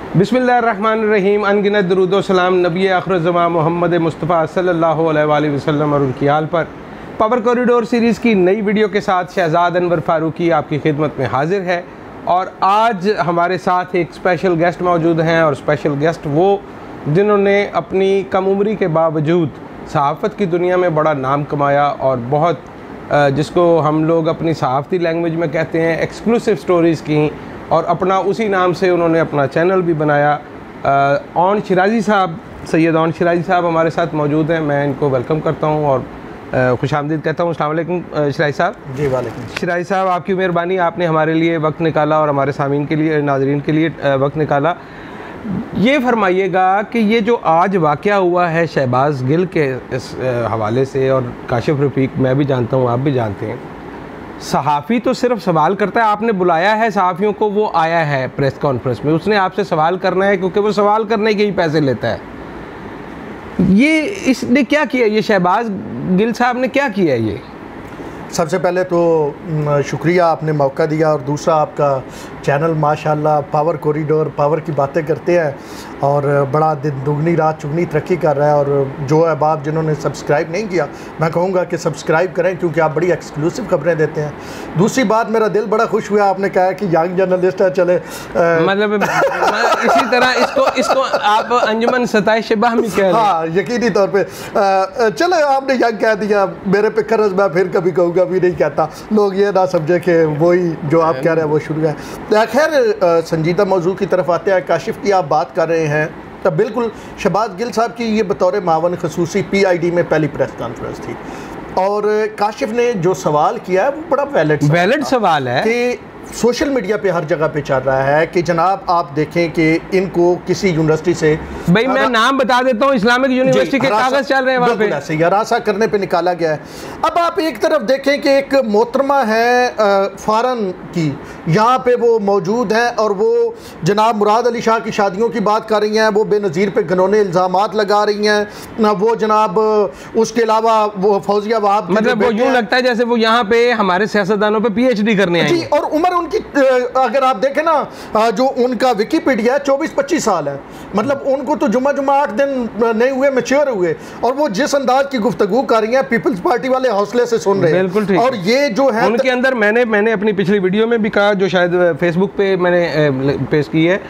बिस्मिल्लाहिर्रहमानिर्रहीम। अनगिनत दरूद व सलाम नबी आखिर-उज़्ज़मान मोहम्मद मुस्तफ़ा सल्लल्लाहु अलैहि वसल्लम और उनकी आल पर। पावर कॉरिडोर सीरीज़ की नई वीडियो के साथ शहजाद अनवर फ़ारूकी आपकी खिदमत में हाजिर है और आज हमारे साथ एक स्पेशल गेस्ट मौजूद हैं और स्पेशल गेस्ट वो जिन्होंने अपनी कम उम्री के बावजूद सहाफ़त की दुनिया में बड़ा नाम कमाया और बहुत जिसको हम लोग अपनी सहाफ़ती लैंग्वेज में कहते हैं एक्सक्लूसिव स्टोरीज़ की और अपना उसी नाम से उन्होंने अपना चैनल भी बनाया। ओन शिराज़ी साहब, सैयद ओन शिराज़ी साहब हमारे साथ मौजूद हैं। मैं इनको वेलकम करता हूं और खुशामदीद कहता हूं। अस्सलाम वालेकुम शिराज़ी साहब। जी वालेकुम। शिराज़ी साहब, आपकी मेहरबानी, आपने हमारे लिए वक्त निकाला और हमारे सामीन के लिए, नाज़रीन के लिए वक्त निकाला। ये फरमाइएगा कि ये जो आज वाक़या हुआ है शहबाज़ गिल के इस हवाले से, और काशिफ़ रफ़ीक मैं भी जानता हूँ, आप भी जानते हैं, सहाफ़ी तो सिर्फ सवाल करता है। आपने बुलाया है सहाफ़ियों को, वो आया है प्रेस कॉन्फ्रेंस में, उसने आपसे सवाल करना है क्योंकि वो सवाल करने के ही पैसे लेता है। ये इसने क्या किया, ये शहबाज़ गिल साहब ने क्या किया? ये सबसे पहले तो शुक्रिया, आपने मौका दिया, और दूसरा आपका चैनल माशाल्लाह पावर कॉरिडोर, पावर की बातें करते हैं और बड़ा दिन दुगनी रात चुगनी तरक्की कर रहा है। और जो अहबाब जिन्होंने सब्सक्राइब नहीं किया, मैं कहूँगा कि सब्सक्राइब करें क्योंकि आप बड़ी एक्सक्लूसिव खबरें देते हैं। दूसरी बात, मेरा दिल बड़ा खुश हुआ आपने कहा कि यंग जर्नलिस्ट है। चले मतलब इसी तरह इसको आप अंजुमन सताइश बाहमी कह रहे हैं। हाँ, यकीनी तौर पर चले आपने यंग कह दिया, मेरे पे कर्ज मैं फिर कभी कहूँगा भी नहीं कहता, लोग ये ना समझे कि वही जो आप कह रहे हैं वो शुरू है। खैर, संजीदा मौजू की तरफ आते हैं। काशिफ की आप बात कर रहे हैं, तब बिल्कुल शहबाज़ गिल साहब की ये बतौर मावन खसूसी PID में पहली प्रेस कॉन्फ्रेंस थी और काशिफ ने जो सवाल किया है वो बड़ा वैलिड सवाल है कि सोशल मीडिया पे हर जगह पे चल रहा है कि जनाब आप देखें कि इनको किसी यूनिवर्सिटी से, भाई मैं नाम बता देता हूँ, इस्लामिक यूनिवर्सिटी के कागज चल रहे हैं वहाँ पे, ऐसे हरासा करने पे निकाला गया है। अब आप एक तरफ देखें कि एक मोहतरमा है फॉरेन की, यहाँ पे वो मौजूद हैं और वो जनाब मुराद अली शाह की शादियों की बात कर रही हैं, वो बेनज़ीर पे घिनौने इल्ज़ामात लगा रही हैं ना, वो जनाब उसके अलावा वो फौजिया वहाब, मतलब वो यूँ लगता है जैसे वो यहाँ पे हमारे सियासतदानों पे PhD करने आए। और उम्र उनकी अगर आप देखें ना, जो उनका विकीपीडिया है 24-25 साल है, मतलब उनको तो जुम्मा 8 दिन नहीं हुए मैच्योर हुए, और वो जिस अंदाज की गुफ्तगू कर रही हैं पीपल्स पार्टी वाले हौसले से सुन रहे हैं। बिल्कुल ठीक। और ये जो है उनके अंदर मैंने अपनी पिछली वीडियो में भी कहा, जो शायद फेसबुक पे मैंने पेश की है,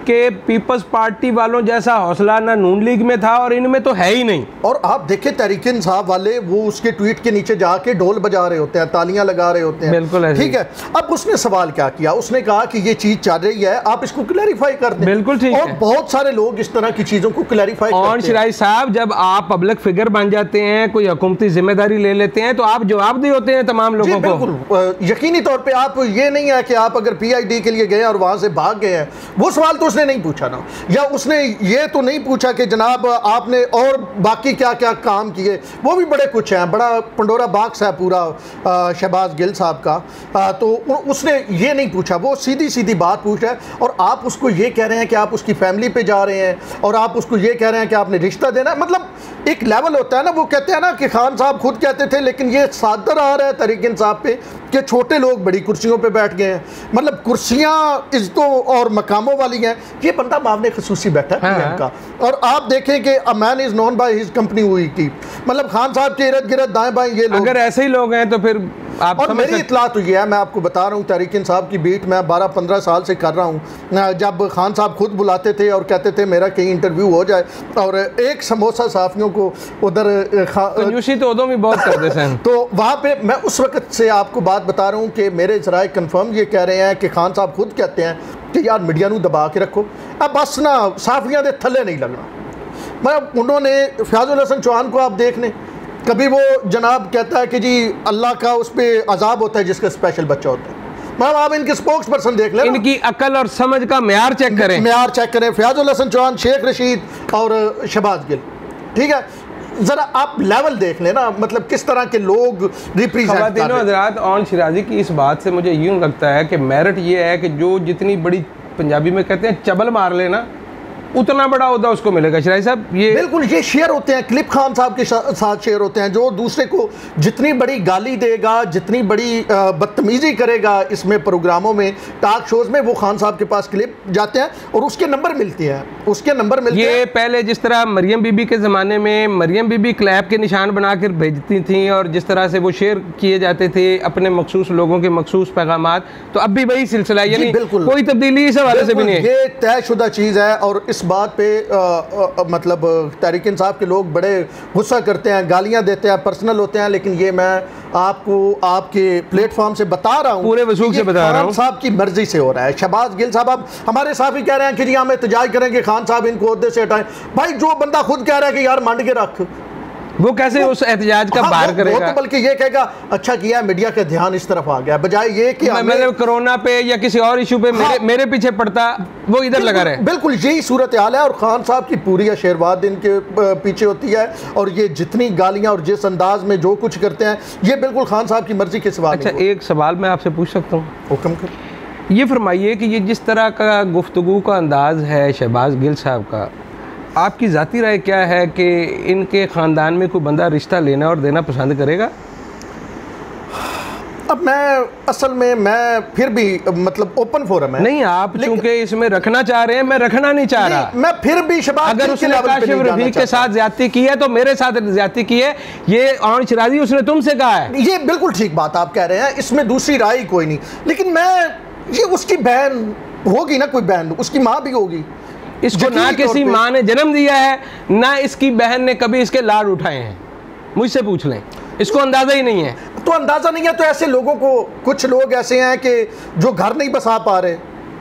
कि पीपल्स पार्टी वालों जैसा हौसला ना नून लीग में था और इनमें तो है ही नहीं। और आप देखें तहरीक इंसाफ वाले, वो उसके ट्वीट के नीचे जाके ढोल बजा रहे होते हैं, तालियां लगा रहे होते हैं। बिल्कुल ठीक है। अब उसने सवाल क्या किया, उसने कहा कि ये चीज चल रही है, आप इसको क्लैरिफाई कर दें। बिल्कुल ठीक और है। बहुत सारे लोग इस तरह की चीजों को क्लैरिफाई करते हैं। और शिराज़ी साहब, जब आप पब्लिक फिगर बन जाते हैं, कोई हुकूमती जिम्मेदारी ले लेते हैं, तो आप जवाबदेही होते हैं तमाम लोगों को। बिल्कुल यकीनी तौर पे आप ये नहीं है कि आप अगर PID के लिए गए और वहां से भाग गए हैं, वो सवाल तो उसने नहीं पूछा ना, या उसने ये तो नहीं पूछा कि जनाब आपने और बाकी क्या क्या काम किए, वो भी बड़े कुछ हैं, बड़ा पंडोरा बॉक्स है पूरा शहबाज़ गिल साहब का। तो उसने ये नहीं पूछा, वो सीधी सीधी बात पूछ रहा है और आप उसको ये कह रहे हैं कि आप उसकी फैमिली पे जा रहे हैं और आप उसको ये कह रहे हैं कि आपने रिश्ता देना है। मतलब एक लेवल होता है ना, वो कहते हैं ना कि खान साहब खुद कहते थे, लेकिन ये सादर आ रहा है तहरीक इंसाफ पे कि छोटे लोग बड़ी कुर्सियों पे बैठ गए हैं, मतलब कुर्सियां इज्जतों और मकामों वाली हैं। ये बंदा मामले खसूसी बैठा है PM का। और आप देखें कि a man is known by his company हुई की, मतलब खान साहब के इर्द गिर्द दाएं बाएं ये लोग, अगर ऐसे ही लोग हैं तो फिर आप और मेरी इतला तो ये है, मैं आपको बता रहा हूँ, तहरीक इंसाफ की बीट मैं 12-15 साल से कर रहा हूँ। जब खान साहब खुद बुलाते थे और कहते थे मेरा कहीं इंटरव्यू हो जाए, और एक समोसा साफियों को उधर कंजूसी तो उदों भी बहुत करते हैं तो वहाँ पे मैं उस वक्त से आपको बात बता रहा हूँ कि मेरे ज़राए कन्फर्म ये कह रहे हैं कि खान साहब खुद कहते हैं कि यार मीडिया नू दबा के रखो, अब बस ना साफियाँ दे थले नहीं लगना। मैं उन्होंने फयाजुल हसन चौहान को आप देख लें, कभी वो जनाब कहता है कि जी अल्लाह का उस पर अजाब होता है जिसका स्पेशल बच्चा होता है। मैम आप इनके स्पोक्स पर्सन देख लें, इनकी अकल और समझ का म्यार चेक करें, फयाजुल हसन चौहान, शेख रशीद और शहबाज़ गिल। ठीक है, जरा आप लेवल देख लेना, मतलब किस तरह के लोग रिप्रेजेंट कर रहे हैं। हज़रात, ओन शिराज़ी की इस बात से मुझे यूँ लगता है कि मेरिट ये है कि जो जितनी बड़ी, पंजाबी में कहते हैं चबल मार लेना, उतना बड़ा ओहदा उसको मिलेगा। शराई साहब ये बिल्कुल, ये शेयर होते हैं, क्लिप खान साहब के साथ शेयर होते हैं, जो दूसरे को जितनी बड़ी गाली देगा, जितनी बड़ी बदतमीजी करेगा इसमें प्रोग्रामों में, टॉक शोज में, वो खान साहब के पास क्लिप जाते हैं और उसके नंबर मिलते हैं, उसके नंबर मिलते हैं। ये पहले जिस तरह मरियम बीबी के ज़माने में मरियम बीबी क्लैप के निशान बनाकर भेजती थी और जिस तरह से वो शेयर किए जाते थे अपने मखसूस लोगों के मखसूस पैगामात, तो अब भी वही सिलसिला है, यानी कोई तब्दीली इस हवाले से भी नहीं है। ये तयशुदा चीज़ है और इस बात पे मतलब तहरीक इंसाफ के लोग बड़े गुस्सा करते हैं, गालियां देते हैं, पर्सनल होते हैं, लेकिन ये मैं आपको आपके प्लेटफॉर्म से बता रहा हूँ, पूरे वसूख से बता रहा हूँ, साहब की मर्जी से हो रहा है। शहबाज गिल साहब अब हमारे साथ ही कह रहे हैं कि जी हम एहतजाज करेंगे, खान साहब इनको ओहदे से हटाएं। भाई जो बंदा खुद कह रहा है कि यार मंड के रख, वो कैसे उस एहतजाज का बाहर करेगा? वो तो बल्कि ये कहेगा अच्छा किया मीडिया का ध्यान इस तरफ आ गया, बजाय ये कि मतलब कोरोना पे या किसी और इशू पे मेरे पीछे पड़ता, वो इधर लगा रहे। बिल्कुल यही सूरत हाल है और खान साहब की पूरी आशीर्वाद इनके पीछे होती है और ये जितनी गालियां और जिस अंदाज में जो कुछ करते हैं ये बिल्कुल खान साहब की मर्जी के सिवा। अच्छा, एक सवाल मैं आपसे पूछ सकता हूँ? हुक्म कर। ये फरमाइए कि ये जिस तरह का गुफ्तगू का अंदाज है शहबाज गिल साहब का, आपकी ज़ाती राय क्या है कि इनके ख़ानदान में कोई बंदा रिश्ता लेना और देना पसंद करेगा? अब मैं असल में मैं फिर भी मतलब ओपन फोरम है नहीं, आप चूंकि इसमें रखना चाह रहे हैं, मैं रखना नहीं चाह रहा। मैं फिर भी अगर उसने काशिफ रफीक के साथ ज्यादती की है तो मेरे साथ ज्यादती की है, ये आन शिराजी उसने तुमसे कहा है। ये बिल्कुल ठीक बात आप कह रहे हैं, इसमें दूसरी राय कोई नहीं, लेकिन मैं ये उसकी बहन होगी ना, कोई बहन उसकी माँ भी होगी, इसको ना किसी माँ ने जन्म दिया है ना इसकी बहन ने कभी इसके लाड उठाए हैं, मुझसे पूछ लें, इसको अंदाजा ही नहीं है। तो अंदाजा नहीं है तो ऐसे लोगों को, कुछ लोग ऐसे हैं कि जो घर नहीं बसा पा रहे,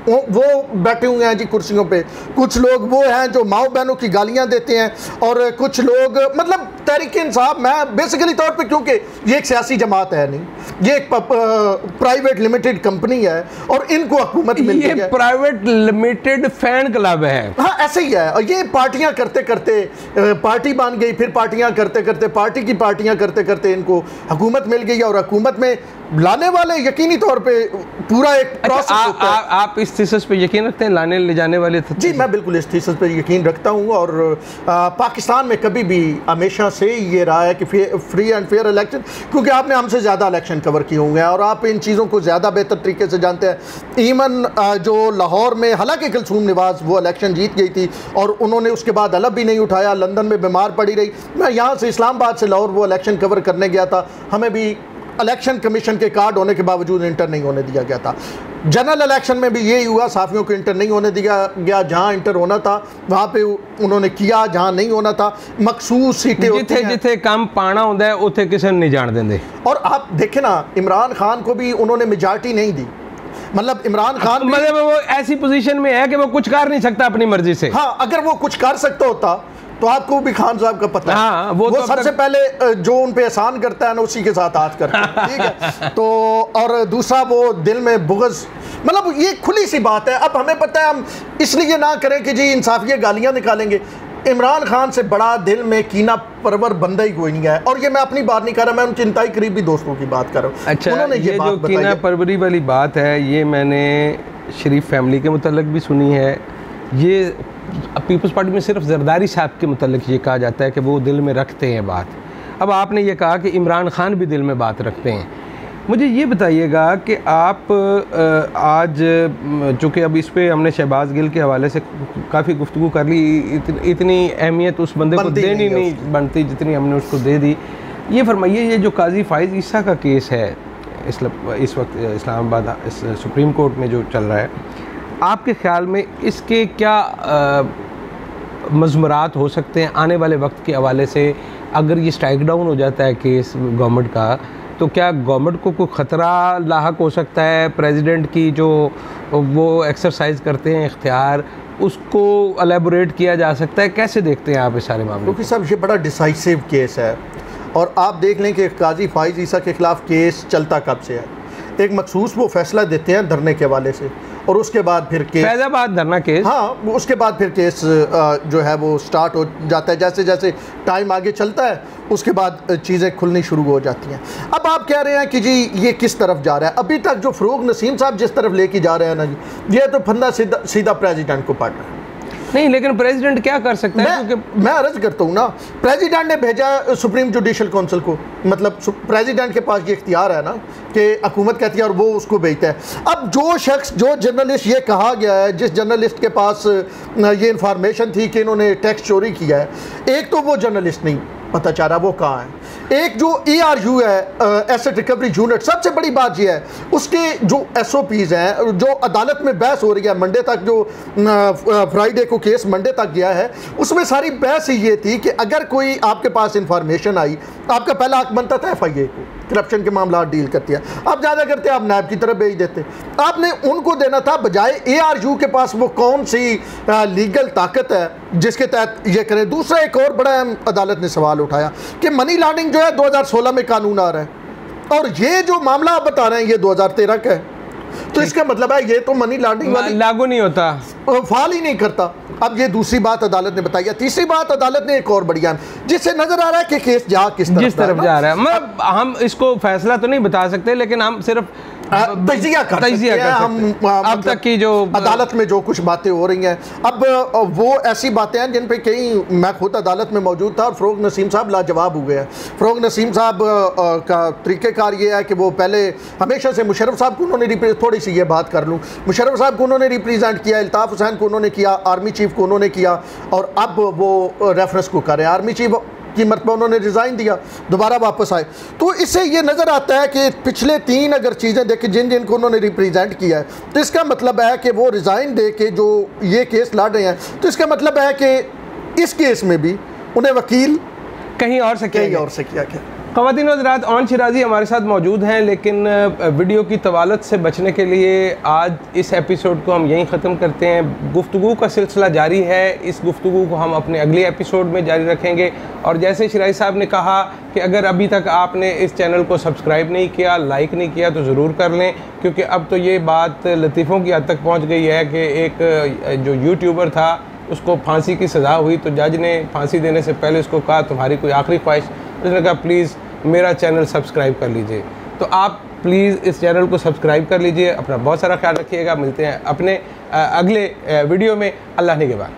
वो बैठे हुए हैं जी कुर्सियों पे, कुछ लोग वो हैं जो माओ बहनों की गालियां देते हैं और कुछ लोग मतलब तहरीक इंसाफ, मैं बेसिकली तौर पे, क्योंकि ये एक सियासी जमात है नहीं, ये एक प्राइवेट लिमिटेड कंपनी है और इनको हुकूमत मिलती है, ये प्राइवेट लिमिटेड फैन क्लब है। हाँ ऐसे ही है, और ये पार्टियां करते करते पार्टी बन गई, फिर पार्टियां करते करते पार्टी की पार्टियां करते करते इनको हुकूमत मिल गई और हुकूमत में लाने वाले यकीनी तौर पे पूरा एक प्रोसेस होता है। आप इस थीसिस पे यकीन रखते हैं, लाने ले जाने वाले? जी मैं बिल्कुल इस थीसिस पे यकीन रखता हूँ और पाकिस्तान में कभी भी हमेशा से ये रहा है कि फ्री एंड फेयर इलेक्शन, क्योंकि आपने हमसे ज़्यादा इलेक्शन कवर किए होंगे और आप इन चीज़ों को ज़्यादा बेहतर तरीके से जानते हैं। ईवन जो लाहौर में हालांकि कुलसूम नवाज़ वो इलेक्शन जीत गई थी और उन्होंने उसके बाद अलग भी नहीं उठाया, लंदन में बीमार पड़ी रही, मैं यहाँ से इस्लामाबाद से लाहौर वो इलेक्शन कवर करने गया था, हमें भी इलेक्शन कमीशन के कार्ड होने के बावजूद इंटर नहीं होने दिया गया था। जनरल इलेक्शन में भी यही हुआ, साफियों को इंटर नहीं होने दिया गया, जहां इंटर होना था वहां पे उन्होंने किया, जहां नहीं होना था मखसूस सीटें होती हैं, जिथे कम पाना होता है उथे किसी ने नहीं जान देंगे। और आप देखें ना, इमरान खान को भी उन्होंने मेजॉरिटी नहीं दी, मतलब इमरान खान मतलब वो ऐसी पोजीशन में है कि वो कुछ कर नहीं सकता अपनी मर्जी से। हाँ, अगर वो कुछ कर सकता होता तो आपको भी खान साहब का पता है। हाँ, वो तो सबसे पहले जो उन पे एहसान करता है ना उसी के साथ हाथ करता है, ठीक है। तो और दूसरा वो दिल में बुग़्ज़, मतलब ये खुली सी बात है। अब हमें पता है, हम इसलिए ना करें कि जी इंसाफिया गालियां निकालेंगे, इमरान खान से बड़ा दिल में कीना परवर बंदा ही कोई नहीं है। और ये मैं अपनी बात नहीं कर रहा, मैं उनके इंतहाई करीबी दोस्तों की बात कर रहा हूँ। अच्छा, उन्होंने ये जो कीना परवरी वाली बात है, ये मैंने शरीफ फैमिली के मुतल्लिक भी सुनी है। ये पीपल्स पार्टी में सिर्फ जरदारी साहब के मुतल्लिक ये कहा जाता है कि वो दिल में रखते हैं बात। अब आपने ये कहा कि इमरान खान भी दिल में बात रखते हैं, मुझे ये बताइएगा कि आप आज चूँकि अब इस पे हमने शहबाज गिल के हवाले से काफ़ी गुफ्तगू कर ली, इतनी अहमियत उस बंदे को देनी नहीं बनती जितनी हमने उसको दे दी। ये फरमाइए, ये जो काजी फाइज़ ईसा का केस है इस वक्त इस्लामाबाद सुप्रीम कोर्ट में जो चल रहा है, आपके ख्याल में इसके क्या मज़मुरात हो सकते हैं आने वाले वक्त के हवाले से? अगर ये स्ट्राइक डाउन हो जाता है केस गवर्नमेंट का, तो क्या गवर्नमेंट को कोई ख़तरा लाहक हो सकता है? प्रेसिडेंट की जो वो एक्सरसाइज करते हैं इख्तियार, उसको एलेबोरेट किया जा सकता है? कैसे देखते हैं आप इस सारे मामले? क्योंकि साहब ये बड़ा डिसाइसिव केस है और आप देख लें कि काजी फाइज़ ईसा के ख़िलाफ़ केस चलता कब से है। एक मखसूस वो फैसला देते हैं धरने के हवाले से और उसके बाद फिर केस, फैज़ाबाद धरना केस, हाँ उसके बाद फिर केस जो है वो स्टार्ट हो जाता है। जैसे जैसे टाइम आगे चलता है उसके बाद चीज़ें खुलनी शुरू हो जाती हैं। अब आप कह रहे हैं कि जी ये किस तरफ जा रहा है? अभी तक जो फ़रूग नसीम साहब जिस तरफ लेके जा रहे हैं ना जी, ये तो फंदा सीधा प्रेसिडेंट को पड़ रहा है। नहीं, लेकिन प्रेसिडेंट क्या कर सकता है? क्योंकि मैं अर्ज करता हूँ ना, प्रेसिडेंट ने भेजा सुप्रीम जुडिशल काउंसिल को, मतलब प्रेसिडेंट के पास ये इख्तियार है ना कि हुकूमत कहती है और वो उसको भेजता है। अब जो शख्स, जो जर्नलिस्ट, ये कहा गया है जिस जर्नलिस्ट के पास ये इंफॉर्मेशन थी कि इन्होंने टैक्स चोरी किया है, एक तो वो जर्नलिस्ट नहीं पता चल रहा वो कहाँ है, एक जो ERU है एसेट रिकवरी यूनिट, सबसे बड़ी बात यह है उसके जो SOPs हैं, जो अदालत में बहस हो रही है मंडे तक, जो फ्राइडे को केस मंडे तक गया है, उसमें सारी बहस ये थी कि अगर कोई आपके पास इंफॉर्मेशन आई, आपका पहला हक बनता था FIA को, करप्शन के मामला डील करती है, आप ज़्यादा करते आप नायब की तरफ भेज देते, आपने उनको देना था, बजाय ARU के पास वो कौन सी लीगल ताकत है जिसके तहत ये करें। दूसरा एक और बड़ा अहम अदालत ने सवाल उठाया कि मनी लॉन्ड्रिंग जो है 2016 में कानून आ रहा है और ये जो मामला आप बता रहे हैं ये 2013 का है, तो इसका मतलब है ये तो मनी लॉन्ड्रिंग लागू नहीं होता, फाल ही नहीं करता। अब ये दूसरी बात अदालत ने बताई है। तीसरी बात अदालत ने एक और बढ़िया, जिससे नजर आ रहा है कि केस किस तरफ जा रहा है। मतलब हम इसको फैसला तो नहीं बता सकते, लेकिन हम सिर्फ तजिया कर सकते हैं हम अब तक की जो अदालत में जो कुछ बातें हो रही हैं। अब वो ऐसी बातें हैं जिन पे कई, मैं खुद अदालत में मौजूद था और फ़रोग नसीम साहब लाजवाब हुए हैं। फ़रोग नसीम साहब का तरीक़ेकार ये है कि वो पहले हमेशा से मुशर्रफ साहब को उन्होंने, थोड़ी सी ये बात कर लूँ, मुशर्रफ साहब को उन्होंने रिप्रेजेंट किया, अल्ताफ़ हुसैन को उन्होंने किया, आर्मी चीफ को उन्होंने किया, और अब वो रेफरेंस को कर रहे हैं। आर्मी चीफ की मरतबा उन्होंने रिज़ाइन दिया, दोबारा वापस आए। तो इससे ये नज़र आता है कि पिछले 3 अगर चीज़ें देखें जिनको उन्होंने रिप्रेजेंट किया है, तो इसका मतलब है कि वो रिज़ाइन दे के जो ये केस लड़ रहे हैं, तो इसका मतलब है कि इस केस में भी उन्हें वकील कहीं और से किया गया। ख़वातीन और हज़रात, ऑन शिराजी हमारे साथ मौजूद हैं, लेकिन वीडियो की तवालत से बचने के लिए आज इस एपिसोड को हम यहीं ख़त्म करते हैं। गुफ्तगू का सिलसिला जारी है, इस गुफ्तगू को हम अपने अगले एपिसोड में जारी रखेंगे। और जैसे शिराजी साहब ने कहा कि अगर अभी तक आपने इस चैनल को सब्सक्राइब नहीं किया, लाइक नहीं किया, तो ज़रूर कर लें, क्योंकि अब तो ये बात लतीफ़ों की हद तक पहुँच गई है कि एक जो यूट्यूबर था उसको फांसी की सज़ा हुई, तो जज ने फांसी देने से पहले उसको कहा तुम्हारी कोई आखिरी ख्वाहिश, उसने कहा प्लीज़ मेरा चैनल सब्सक्राइब कर लीजिए। तो आप प्लीज़ इस चैनल को सब्सक्राइब कर लीजिए। अपना बहुत सारा ख्याल रखिएगा। मिलते हैं अपने अगले वीडियो में। अल्लाह ने के बाद।